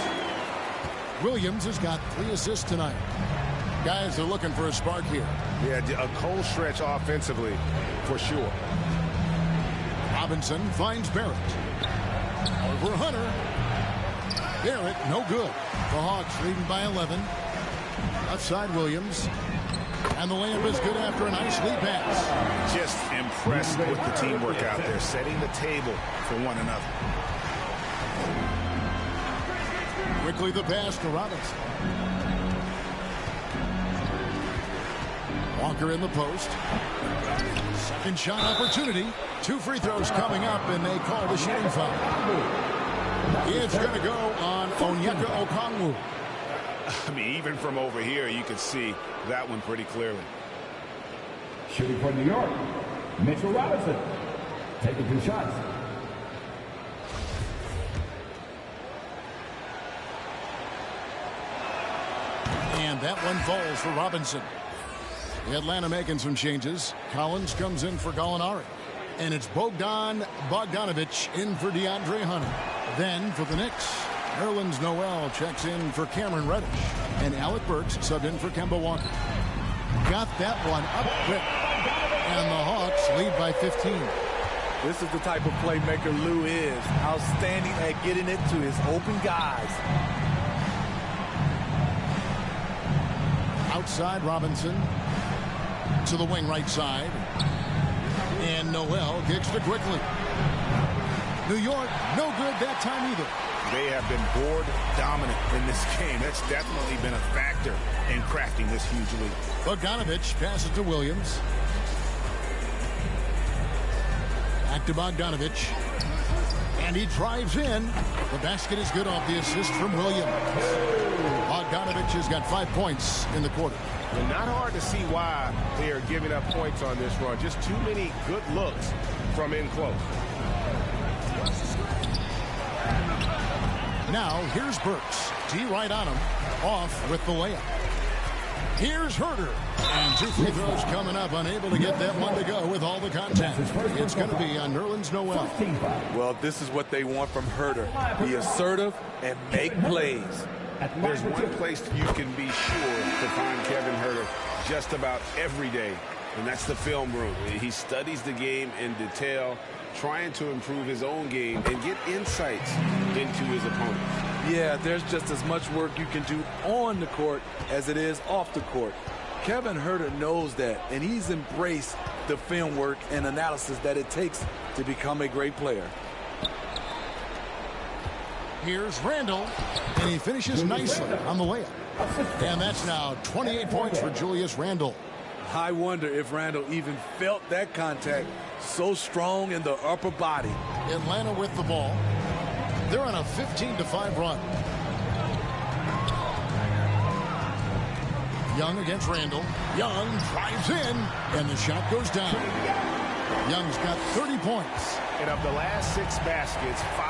Williams has got 3 assists tonight. Guys are looking for a spark here. Yeah, a cold stretch offensively for sure. Robinson finds Barrett. Over Hunter. Barrett, no good. The Hawks leading by 11. Outside Williams. And the layup is good after a nice lead pass. Just impressed with the teamwork out there, setting the table for one another. Quickly the pass to Robinson. Walker in the post. Second shot opportunity. 2 free throws coming up, and they call the shooting foul. It's going to go on Onyeka Okongwu. I mean, even from over here, you can see that one pretty clearly. Shooting for New York, Mitchell Robinson. Taking 2 shots. And that one falls for Robinson. Atlanta making some changes. Collins comes in for Gallinari. And it's Bogdan Bogdanovic in for DeAndre Hunter. Then for the Knicks, Nerlens Noel checks in for Cameron Reddish. And Alec Burks subbed in for Kemba Walker. Got that one up quick. And the Hawks lead by 15. This is the type of playmaker Lou is. Outstanding at getting it to his open guys. Outside Robinson. To the wing right side. And Noel kicks to Quickly. New York, no good that time either. They have been board dominant in this game. That's definitely been a factor in crafting this huge lead. Bogdanovic passes to Williams. Back to Bogdanovic. And he drives in. The basket is good off the assist from Williams. Bogdanovich has got 5 points in the quarter. And not hard to see why they are giving up points on this run. Just too many good looks from in close. Now, here's Burks. D right on him. Off with the layup. Here's Herter. And 2 free throws coming up. Unable to get that one to go with all the contact. It's going to be on Nerlens Noel. Well, this is what they want from Herter. Be assertive and make plays. There's one place you can be sure to find Kevin Herter just about every day, and that's the film room. He studies the game in detail, trying to improve his own game and get insights into his opponents. Yeah, there's just as much work you can do on the court as it is off the court. Kevin Herter knows that, and he's embraced the film work and analysis that it takes to become a great player. Here's Randall, and he finishes nicely on the layup. And that's now 28 points for Julius Randle. I wonder if Randall even felt that contact, so strong in the upper body. Atlanta with the ball. They're on a 15-5 run. Young against Randall. Young drives in, and the shot goes down. Young's got 30 points. And of the last 6 baskets, 5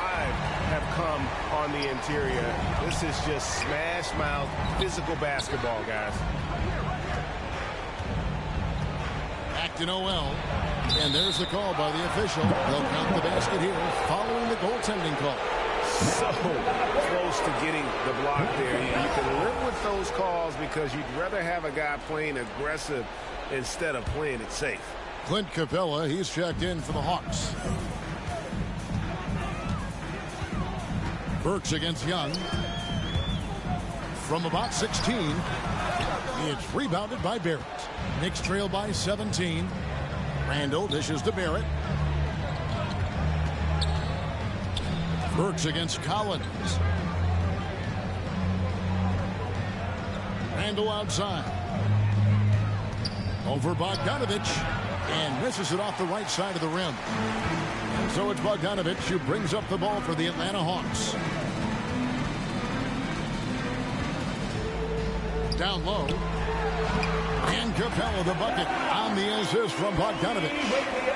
have come on the interior. This is just smash mouth physical basketball, guys. Back to Noel. And there's the call by the official. They'll count the basket here following the goaltending call. So close to getting the block there. You can live with those calls because you'd rather have a guy playing aggressive instead of playing it safe. Clint Capella, he's checked in for the Hawks. Burks against Young. From about 16, it's rebounded by Barrett. Knicks trail by 17. Randall dishes to Barrett. Burks against Collins. Randall outside. Over Bogdanovich. And misses it off the right side of the rim. So it's Bogdanovich who brings up the ball for the Atlanta Hawks. Down low. And Capella the bucket on the assist from Bogdanovich.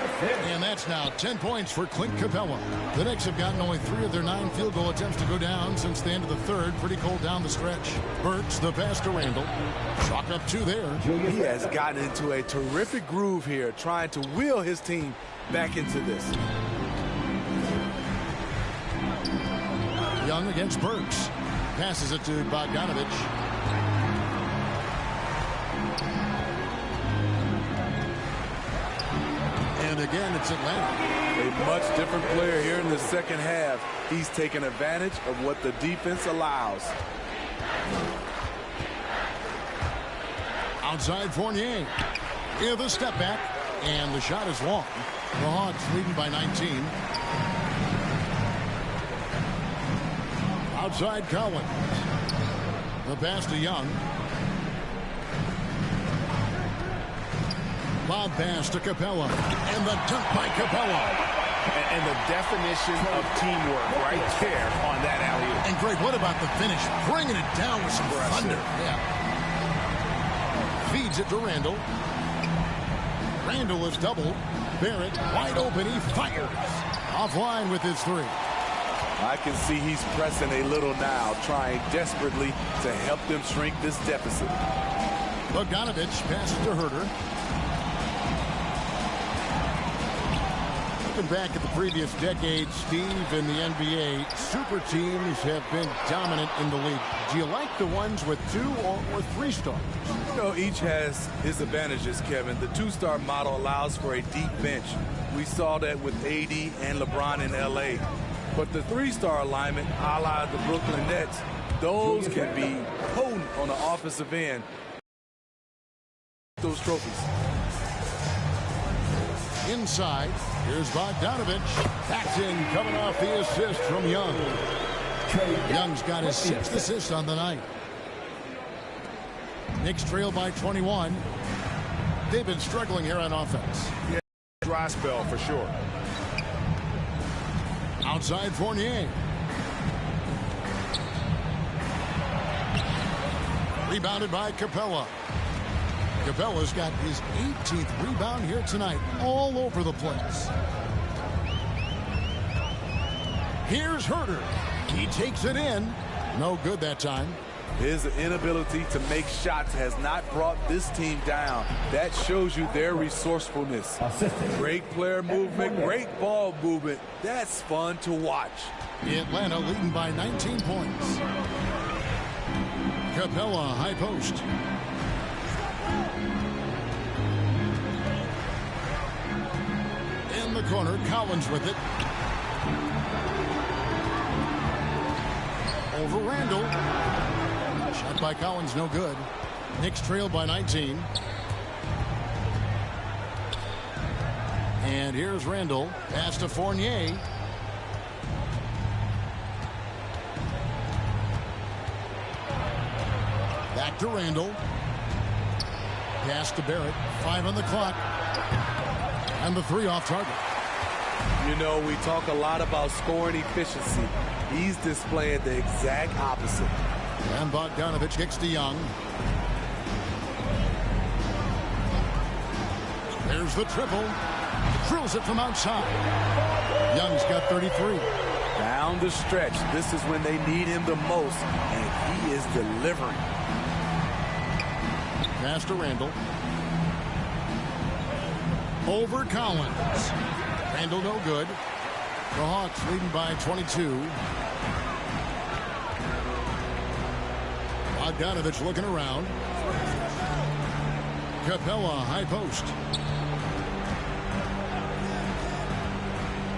And that's now 10 points for Clint Capella. The Knicks have gotten only 3 of their 9 field goal attempts to go down since the end of the third. Pretty cold down the stretch. Burks the pass to Randall. Chalk up 2 there. He has gotten into a terrific groove here, trying to wheel his team back into this. Young against Burks. Passes it to Bogdanovich. And again, it's Atlanta. A much different player here in the second half. He's taken advantage of what the defense allows. Outside Fournier. Yeah, the step back. And the shot is long. The Hawks leading by 19. Outside Collins. The pass to Young. Lob pass to Capella. And the dunk by Capella. And the definition of teamwork right there on that alley-oop. And Greg, what about the finish? Bringing it down with some thunder. Yeah. Feeds it to Randall. Randall is doubled. Barrett wide open. He fires. Offline with his 3. I can see he's pressing a little now, trying desperately to help them shrink this deficit. Bogdanovich passes to Herter. Looking back at the previous decade, Steve, in the NBA, super teams have been dominant in the league. Do you like the ones with 2 or 3 stars? You know, each has his advantages, Kevin. The 2-star model allows for a deep bench. We saw that with AD and LeBron in LA. But the 3-star alignment, a la the Brooklyn Nets, those can be potent on the offensive end. Those trophies. Inside, here's Bogdanovich. Backed in, coming off the assist from Young. Young's got his 6th assist on the night. Knicks trail by 21. They've been struggling here on offense. Yeah, dry spell for sure. Outside Fournier. Rebounded by Capella. Capella's got his 18th rebound here tonight, all over the place. Here's Herter. He takes it in. No good that time. His inability to make shots has not brought this team down. That shows you their resourcefulness. Great player movement, great ball movement. That's fun to watch. Atlanta leading by 19 points. Capella, high post. In the corner, Collins with it. Over Randall. Shot by Collins, no good. Knicks trailed by 19. And here's Randall. Pass to Fournier. Back to Randall. Pass to Barrett. 5 on the clock. And the 3 off target. You know, we talk a lot about scoring efficiency. He's displaying the exact opposite. And Bogdanovich kicks to Young. There's the triple. Drills it from outside. Young's got 33. Down the stretch. This is when they need him the most, and he is delivering. Pass to Randall. Over Collins. Randall no good. The Hawks leading by 22. Bogdanovich looking around. Capella, high post.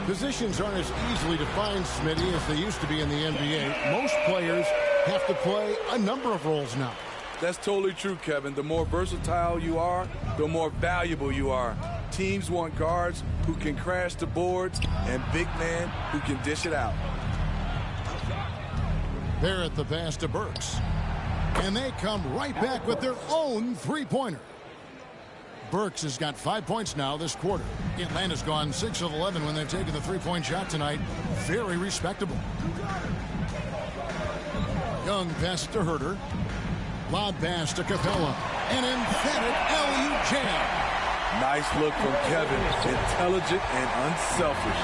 Positions aren't as easily defined, Smitty, as they used to be in the NBA. Most players have to play a number of roles now. That's totally true, Kevin. The more versatile you are, the more valuable you are. Teams want guards who can crash the boards and big men who can dish it out. Barrett the pass to Burks. And they come right back with their own three-pointer. Burks has got 5 points now this quarter. Atlanta's gone 6 of 11 when they've taken the three-point shot tonight. Very respectable. Young passes to Herter. Lob pass to Capella. An emphatic alley-oop jam. Nice look from Kevin. Intelligent and unselfish.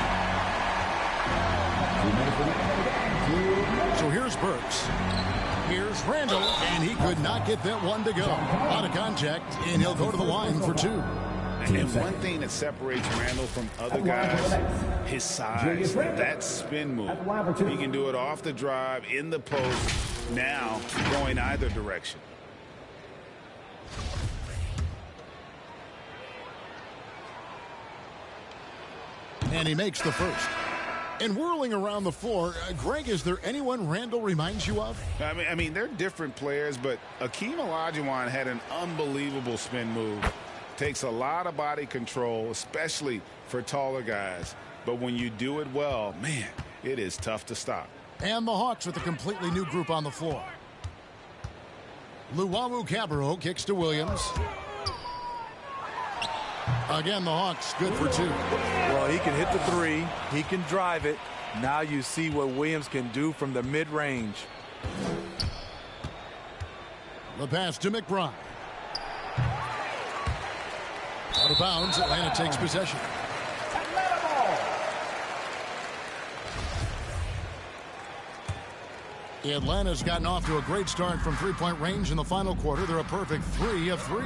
So here's Burks. Here's Randall, and he could not get that one to go. Out of contact, and he'll go to the line for 2. And one thing that separates Randall from other guys, his size, that spin move. He can do it off the drive, in the post, now going either direction. And he makes the first. And whirling around the floor, Greg, is there anyone Randall reminds you of? I mean, they're different players, but Akeem Olajuwon had an unbelievable spin move. Takes a lot of body control, especially for taller guys. But when you do it well, man, it is tough to stop. And the Hawks with a completely new group on the floor. Luwawu-Cabarrot kicks to Williams. Again, the Hawks good for 2. Well, he can hit the 3. He can drive it. Now you see what Williams can do from the mid-range. The pass to McBride. Out of bounds, Atlanta takes possession. Atlanta's gotten off to a great start from three-point range in the final quarter. They're a perfect 3 of 3.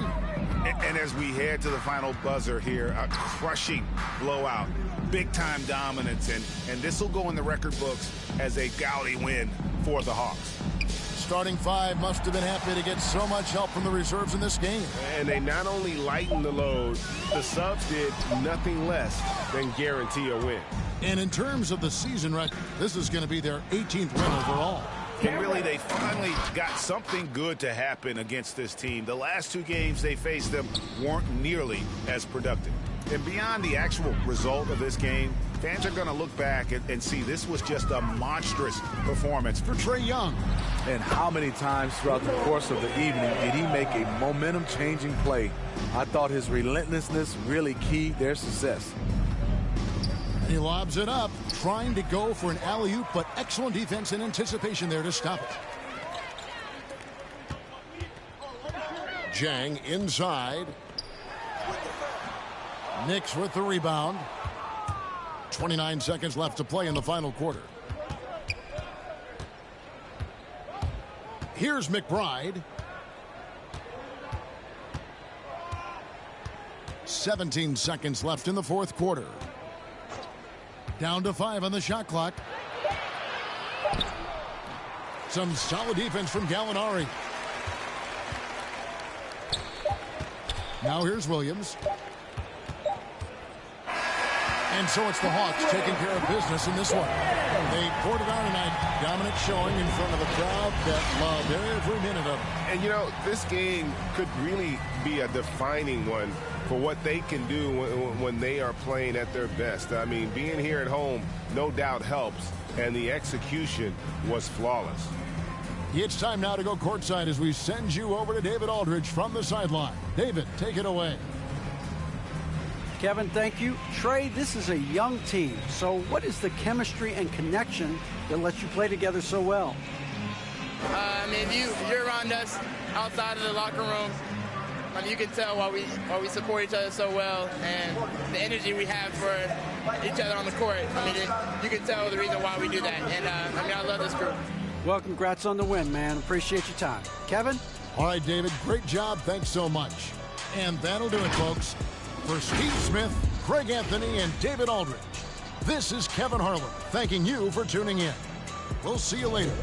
And as we head to the final buzzer here, a crushing blowout, big-time dominance, and this will go in the record books as a gaudy win for the Hawks. Starting 5 must have been happy to get so much help from the reserves in this game. And they not only lightened the load, the subs did nothing less than guarantee a win. And in terms of the season record, this is going to be their 18th win overall. And really, they finally got something good to happen against this team. The last 2 games they faced them weren't nearly as productive. And beyond the actual result of this game, fans are going to look back and see this was just a monstrous performance for Trae Young. And how many times throughout the course of the evening did he make a momentum-changing play? I thought his relentlessness really keyed their success. He lobs it up, trying to go for an alley-oop, but excellent defense and anticipation there to stop it. Jang inside. Knicks with the rebound. 29 seconds left to play in the final quarter. Here's McBride. 17 seconds left in the fourth quarter. Down to 5 on the shot clock. Some solid defense from Gallinari. Now here's Williams. And so it's the Hawks taking care of business in this one. They poured it on tonight. Dominant showing in front of a crowd that loved every minute of it. And, you know, this game could really be a defining one for what they can do when they are playing at their best. I mean, being here at home no doubt helps, and the execution was flawless. It's time now to go courtside as we send you over to David Aldridge from the sideline. David, take it away. Kevin, thank you. Trey, this is a young team. So what is the chemistry and connection that lets you play together so well? I mean, if you're around us outside of the locker room, you can tell why we support each other so well, and the energy we have for each other on the court. I mean, you can tell the reason why we do that. And I mean, I love this group. Well, congrats on the win, man. Appreciate your time. Kevin? All right, David, great job. Thanks so much. And that'll do it, folks. For Steve Smith, Craig Anthony, and David Aldridge, this is Kevin Harlan thanking you for tuning in. We'll see you later.